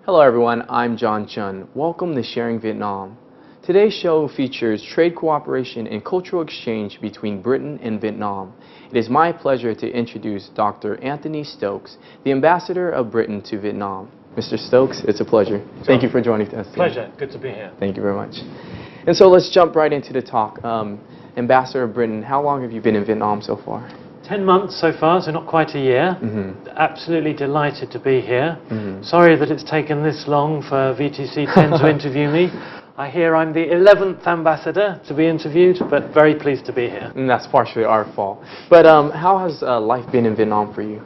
Hello everyone, I'm John Chun. Welcome to Sharing Vietnam. Today's show features trade cooperation and cultural exchange between Britain and Vietnam. It is my pleasure to introduce Dr. Anthony Stokes, the Ambassador of Britain to Vietnam. Mr. Stokes, it's a pleasure. Thank you for joining us today. Pleasure. Good to be here. Thank you very much. And so let's jump right into the talk. Ambassador of Britain, how long have you been in Vietnam so far? 10 months so far, so not quite a year. Absolutely delighted to be here. Sorry that it's taken this long for VTC 10 to interview me. I hear I'm the 11th ambassador to be interviewed, but very pleased to be here. And that's partially our fault. But how has life been in Vietnam for you?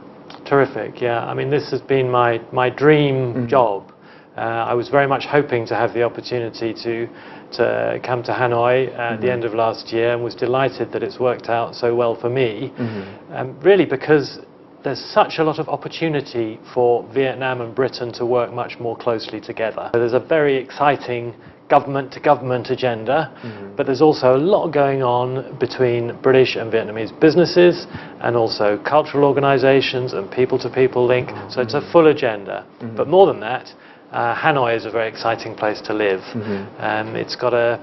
Terrific, yeah. I mean, this has been my dream job. I was very much hoping to have the opportunity to come to Hanoi at the end of last year, and was delighted that it's worked out so well for me. Really because there's such a lot of opportunity for Vietnam and Britain to work much more closely together. So there's a very exciting government-to-government agenda, but there's also a lot going on between British and Vietnamese businesses, and also cultural organisations and people-to-people link. So it's a full agenda. But more than that, Hanoi is a very exciting place to live. It's got a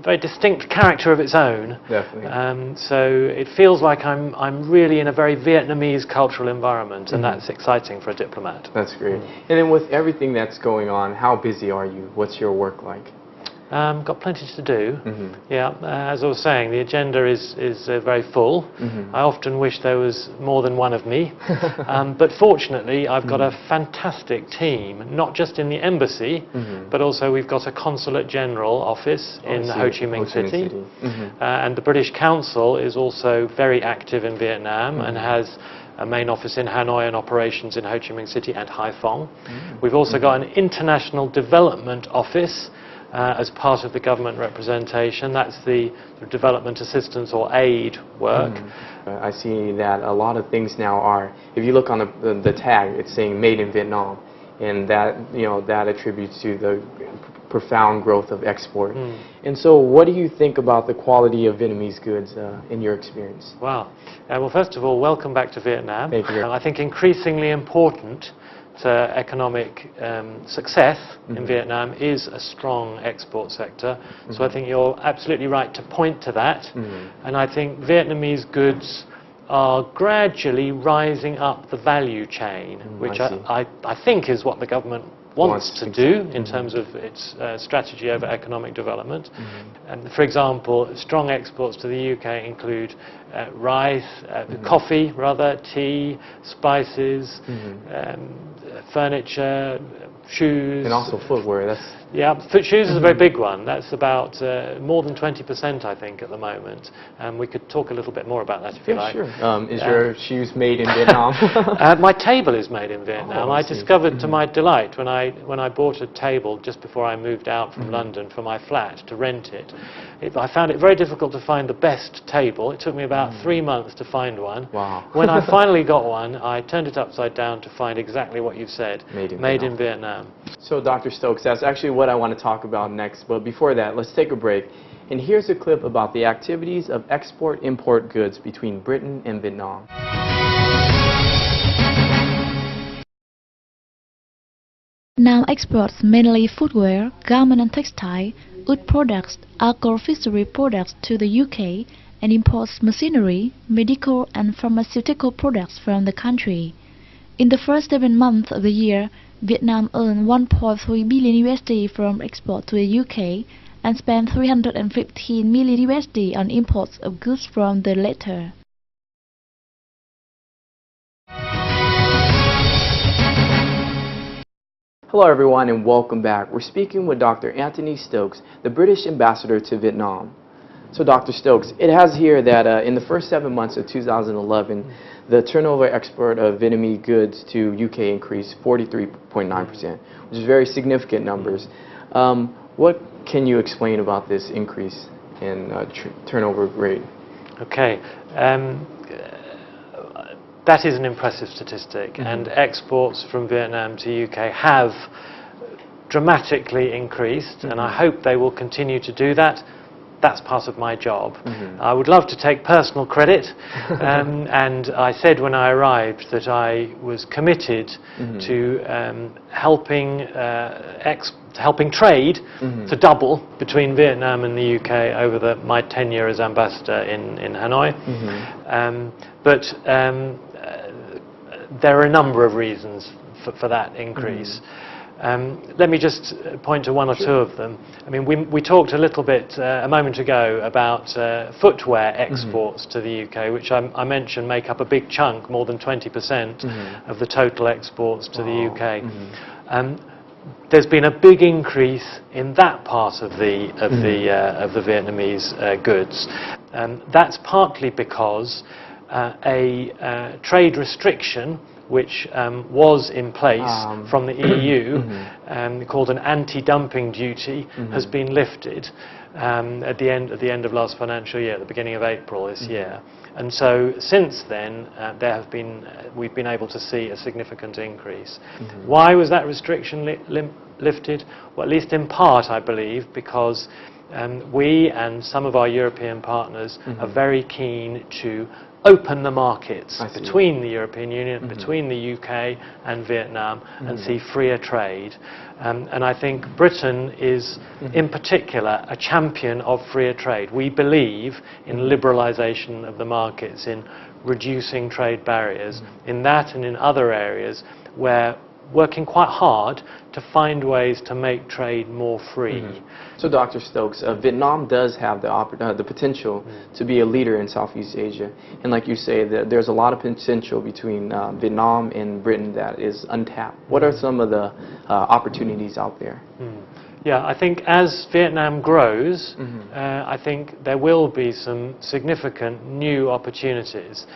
very distinct character of its own. Definitely. So it feels like I'm really in a very Vietnamese cultural environment, and that's exciting for a diplomat. That's great. And then with everything that's going on, how busy are you? What's your work like? Got plenty to do. Yeah, as I was saying, the agenda is very full. I often wish there was more than one of me, but fortunately I've got a fantastic team, not just in the embassy, but also we've got a consulate general office in Ho Chi Minh City. And the British Council is also very active in Vietnam and has a main office in Hanoi and operations in Ho Chi Minh City and Haiphong. We've also got an international development office as part of the government representation. That's the development assistance or aid work. I see that a lot of things now are, if you look on the tag, it's saying made in Vietnam, and that, that attributes to the profound growth of export. And so what do you think about the quality of Vietnamese goods in your experience? Wow. Well, first of all, welcome back to Vietnam. Thank you. I think increasingly important to economic success in Vietnam is a strong export sector. So I think you're absolutely right to point to that. And I think Vietnamese goods are gradually rising up the value chain, which I think is what the government wants to do in terms of its strategy over economic development. And for example, strong exports to the UK include rice, coffee rather, tea, spices, furniture, shoes. And also footwear. Shoes is a very big one. That's about more than 20%, I think, at the moment. And we could talk a little bit more about that if you like. Sure. Is your shoes made in Vietnam? My table is made in Vietnam. I discovered to my delight when I bought a table just before I moved out from London for my flat to rent it. I found it very difficult to find the best table. It took me about 3 months to find one. Wow. When I finally got one, I turned it upside down to find exactly what you've said. Made in Vietnam. So Dr. Stokes, that's actually what I want to talk about next. But before that, let's take a break. And here's a clip about the activities of export-import goods between Britain and Vietnam. Now exports mainly footwear, garment and textile, wood products, agro-fishery products to the UK, and imports machinery, medical and pharmaceutical products from the country. In the first 7 months of the year, Vietnam earned 1.3 billion USD from export to the UK and spent 315 million USD on imports of goods from the latter. Hello everyone and welcome back. We're speaking with Dr. Anthony Stokes, the British Ambassador to Vietnam. So Dr. Stokes, it has here that in the first 7 months of 2011, the turnover export of Vietnamese goods to UK increased 43.9%, which is very significant numbers. What can you explain about this increase in turnover rate? Okay. That is an impressive statistic, and exports from Vietnam to UK have dramatically increased, and I hope they will continue to do that. that's part of my job. I would love to take personal credit, and I said when I arrived that I was committed to helping trade to double between Vietnam and the UK over my tenure as ambassador in Hanoi. But there are a number of reasons for that increase. Let me just point to one or two of them. I mean, we talked a little bit a moment ago about footwear exports to the UK, which I mentioned make up a big chunk, more than 20% of the total exports to the UK. There's been a big increase in that part of the Vietnamese goods. That's partly because a trade restriction which was in place from the EU, called an anti-dumping duty, has been lifted at the end of last financial year, at the beginning of April this year. And so since then, we've been able to see a significant increase. Why was that restriction lifted? Well, at least in part, I believe, because we and some of our European partners are very keen to open the markets between the European Union, between the UK and Vietnam, and see freer trade. And I think Britain is, in particular, a champion of freer trade. We believe in liberalisation of the markets, in reducing trade barriers, in that and in other areas where working quite hard to find ways to make trade more free. So, Dr. Stokes, Vietnam does have the potential to be a leader in Southeast Asia, and like you say, there's a lot of potential between Vietnam and Britain that is untapped. What are some of the opportunities out there? Yeah, I think as Vietnam grows, I think there will be some significant new opportunities.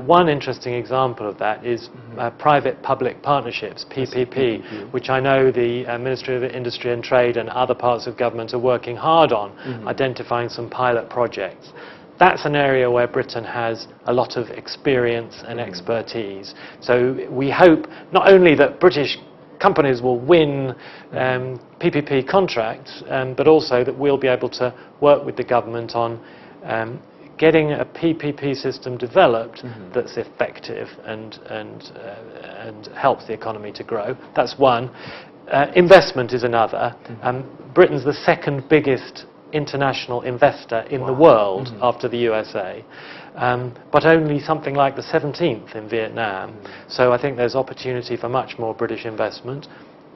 One interesting example of that is private-public partnerships, PPP, which I know the Ministry of Industry and Trade and other parts of government are working hard on, identifying some pilot projects. That's an area where Britain has a lot of experience and expertise. So we hope not only that British companies will win PPP contracts, but also that we'll be able to work with the government on getting a PPP system developed that's effective and helps the economy to grow. That's one. Investment is another. Britain's the second biggest international investor in the world after the USA, but only something like the 17th in Vietnam. So I think there's opportunity for much more British investment.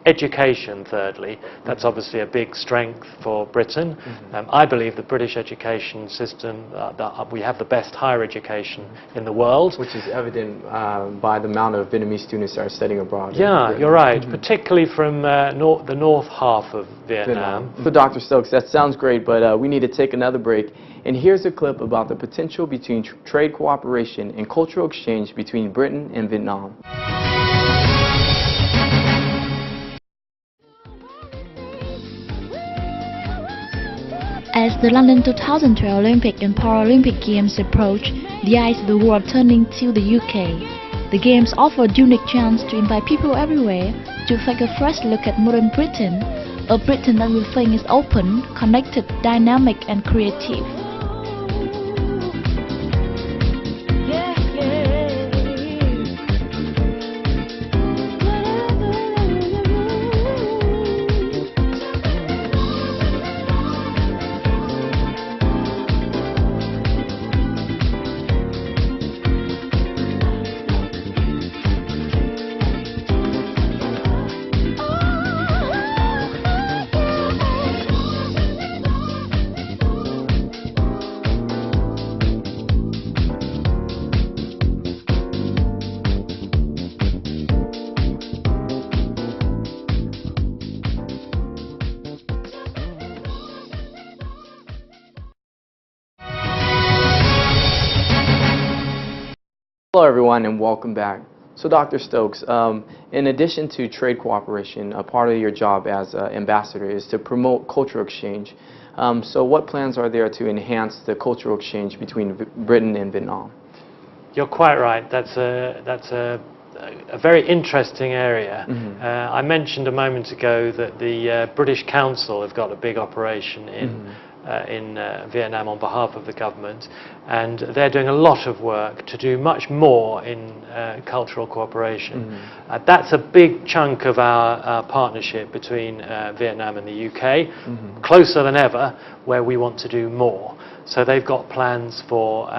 Education, thirdly, that's obviously a big strength for Britain. I believe the British education system, that we have the best higher education in the world. Which is evident by the amount of Vietnamese students that are studying abroad. Yeah, you're right, particularly from the north half of Vietnam. So, Dr. Stokes, that sounds great, but we need to take another break. And here's a clip about the potential between trade cooperation and cultural exchange between Britain and Vietnam. As the London 2012 Olympic and Paralympic Games approach, the eyes of the world turning to the UK. The Games offer a unique chance to invite people everywhere to take a fresh look at modern Britain, a Britain that we think is open, connected, dynamic and creative. Hello everyone and welcome back. So Dr. Stokes, in addition to trade cooperation, a part of your job as ambassador is to promote cultural exchange. So what plans are there to enhance the cultural exchange between Britain and Vietnam? You're quite right. That's a very interesting area. I mentioned a moment ago that the British Council have got a big operation in in Vietnam on behalf of the government, and they're doing a lot of work to do much more in cultural cooperation. That's a big chunk of our partnership between Vietnam and the UK, closer than ever, where we want to do more. So they've got plans for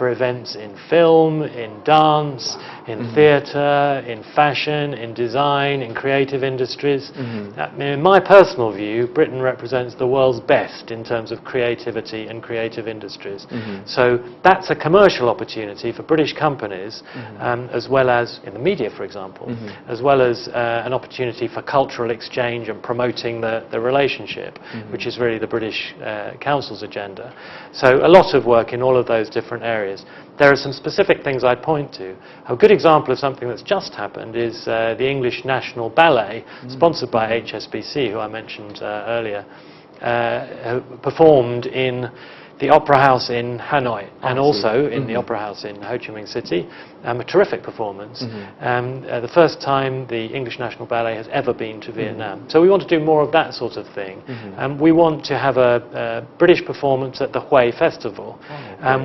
events in film, in dance, in theatre, in fashion, in design, in creative industries. In my personal view, Britain represents the world's best in terms of creativity and creative industries. So that's a commercial opportunity for British companies, as well as in the media, for example, as well as an opportunity for cultural exchange and promoting the relationship, which is really the British Council's agenda. So a lot of work in all of those different areas. There are some specific things I'd point to. A good example of something that's just happened is the English National Ballet, sponsored by HSBC, who I mentioned earlier, performed in the Opera House in Hanoi and also in the Opera House in Ho Chi Minh City. A terrific performance. The first time the English National Ballet has ever been to Vietnam. So we want to do more of that sort of thing. We want to have a British performance at the Hue Festival.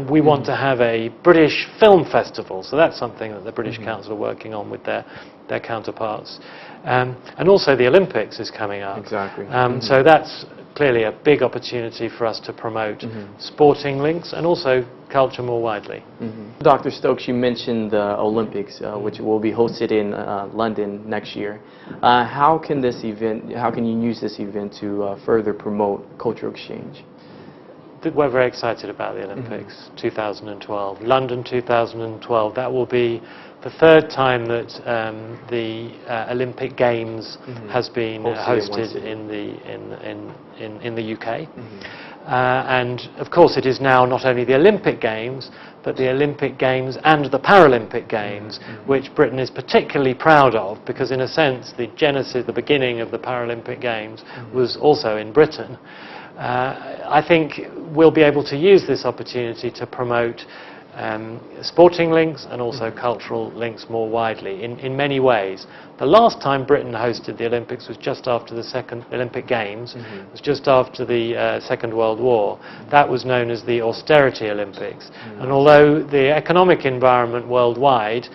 We want to have a British Film Festival. So that's something that the British Council are working on with their counterparts. And also the Olympics is coming up. Exactly. So that's clearly a big opportunity for us to promote sporting links and also culture more widely. Dr. Stokes, you mentioned the Olympics, which will be hosted in London next year. How can you use this event to further promote cultural exchange? We're very excited about the Olympics 2012. London 2012, that will be the third time that the Olympic Games has been hosted in the UK. And of course it is now not only the Olympic Games, but the Olympic Games and the Paralympic Games, which Britain is particularly proud of, because in a sense the genesis, the beginning of the Paralympic Games was also in Britain. I think we'll be able to use this opportunity to promote sporting links and also cultural links more widely in many ways. The last time Britain hosted the Olympics was just after the second Olympic Games, was just after the Second World War. That was known as the Austerity Olympics. And although the economic environment worldwide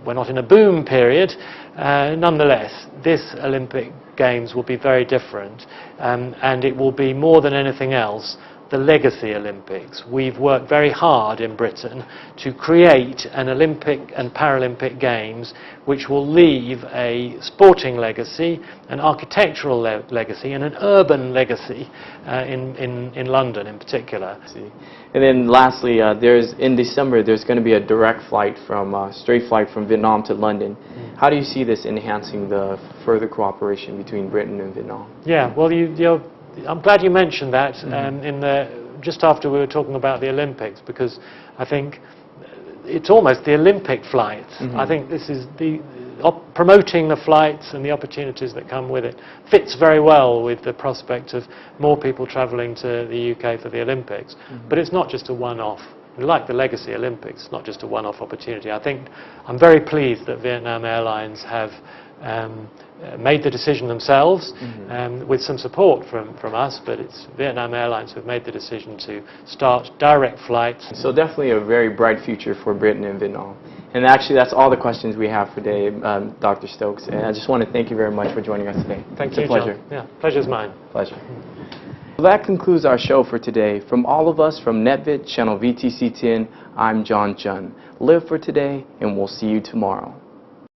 we're not in a boom period, nonetheless, this Olympic Games will be very different, and it will be more than anything else the legacy Olympics. We've worked very hard in Britain to create an Olympic and Paralympic Games which will leave a sporting legacy, an architectural legacy and an urban legacy in London in particular. And then lastly, in December there's going to be a direct flight straight flight from Vietnam to London. How do you see this enhancing the further cooperation between Britain and Vietnam? Yeah, well, I'm glad you mentioned that just after we were talking about the Olympics, because I think it's almost the Olympic flights. I think this is promoting the flights and the opportunities that come with it fits very well with the prospect of more people travelling to the UK for the Olympics. But it's not just a one-off. Like the Legacy Olympics, it's not just a one-off opportunity. I think I'm very pleased that Vietnam Airlines have made the decision themselves with some support from us, but it's Vietnam Airlines who have made the decision to start direct flights. So definitely a very bright future for Britain and Vietnam. And actually that's all the questions we have for today, Dr. Stokes. And I just want to thank you very much for joining us today. Thank you, it's a pleasure. John. Yeah, pleasure's mine. Pleasure. Well, that concludes our show for today. From all of us from NetVid, channel VTC10, I'm John Chun. Live for today, and we'll see you tomorrow.